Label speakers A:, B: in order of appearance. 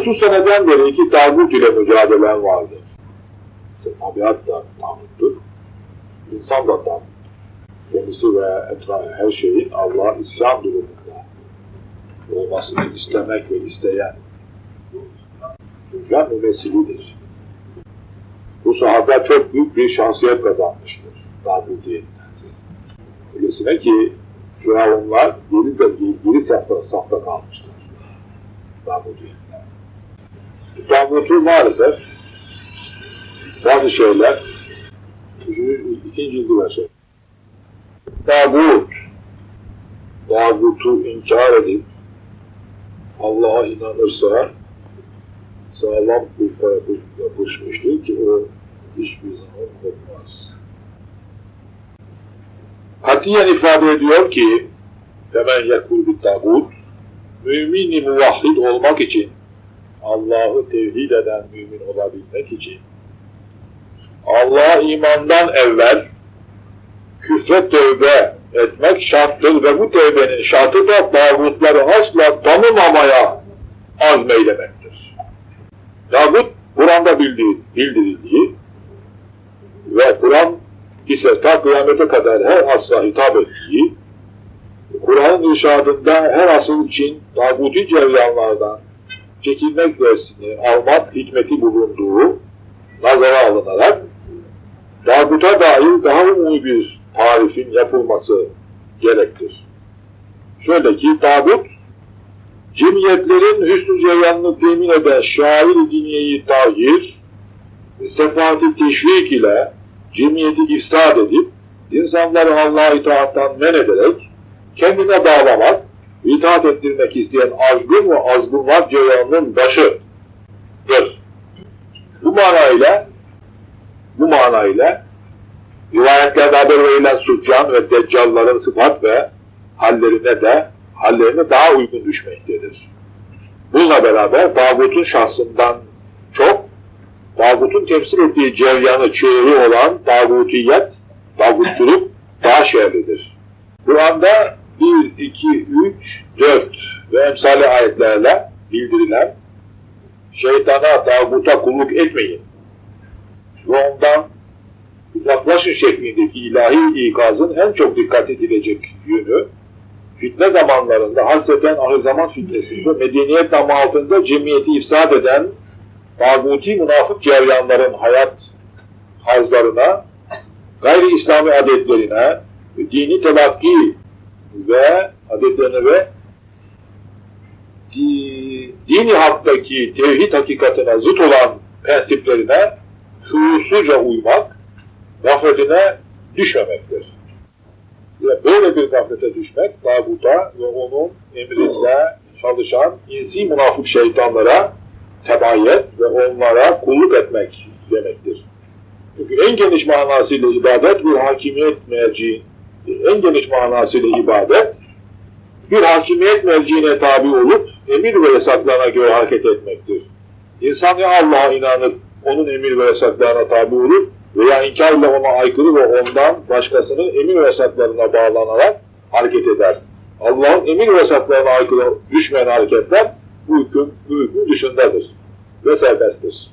A: 30 seneden beri iki tağut ile mücadelem vardır. İşte tabiat da tağuttur, insan da tağuttur. Kendisi ve etrafı her şeyin Allah'a isyan durumunda olmasını istemek ve isteyen hücre mümessilidir. Bu sahada çok büyük bir şahsiyet kazanmıştır tağutiyetten. Öylesine ki Firavunlar geri safta kalmışlar tağutiyetten. Tağutu maalesef bazı şeyler, ikinci cildi var şey. Tağutu inkar edip Allah'a inanırsa sağlam kulpa yapışmıştır ki o hiçbir zaman kopmaz. Katiyen ifade ediyor ki femen yekfur bit tağut, mümin-i muvahhid olmak için, Allah'ı tevhid eden mümin olabilmek için Allah'a imandan evvel küfre tövbe etmek şarttır ve bu tövbenin şartı da tağutları asla tanımamaya azmeylemektir. Tağut, Kur'an'da bildirildiği ve Kur'an ise ta kıyamete kadar her asra hitap ettiği, Kur'an'ın irşadında her asıl için tağuti ceryanlardan çekilmek dersini almak hikmeti bulunduğu nazara alınarak tağuta dair daha umumi bir tarifin yapılması gerektir. Şöyle ki tağut, cemiyetlerin hüsnü ceryanını temin eden şair-i diniyeyi tahir, sefaati teşvik ile cemiyeti ifsad edip, insanları Allah'a itaattan men ederek, kendine bağlamak, itaat ettirmek isteyen azgın ve azgınlar ceryanının başıdır. Bu manayla rivayetlerde haber verilen Süfyan ve Deccalların sıfat ve hallerine daha uygun düşmektedir. Bununla beraber tağutun şahsından çok, tağutun temsil ettiği ceryanı çığırı olan tağutiyet, tağutçuluk daha şerlidir. Kur'an'da 1, 2, 3, 4 ve emsali ayetlerle bildirilen şeytana, tağuta kulluk etmeyin ve ondan uzaklaşın şeklindeki ilahi ikazın en çok dikkat edilecek yönü, fitne zamanlarında, hasreten ahir zaman fitnesinde, medeniyet namı altında cemiyeti ifsad eden tağuti münafık ceryanların hayat hazlarına, gayri İslami adetlerine, dini telakki ve adetlerine ve dini haktaki tevhid hakikatine zıt olan prensiplerine şuursuzca uymak, gafletine düşmemektir. Böyle bir gaflete düşmek, tağuta ve onun emrinde çalışan insi münafık şeytanlara tebayet ve onlara kulluk etmek demektir. Çünkü en geniş manasıyla ibadet bir hakimiyet merci, en geniş manasıyla ibadet bir hakimiyet merciine tabi olup emir ve yasaklarına göre hareket etmektir. İnsan ya Allah'a inanıp onun emir ve yasaklarına tabi olup veya inkarla ona aykırı ve ondan başkasının emir ve yasaklarına bağlanarak hareket eder. Allah'ın emir ve yasaklarına aykırı düşmeyen hareketler bu hüküm dışındadır ve serbesttir.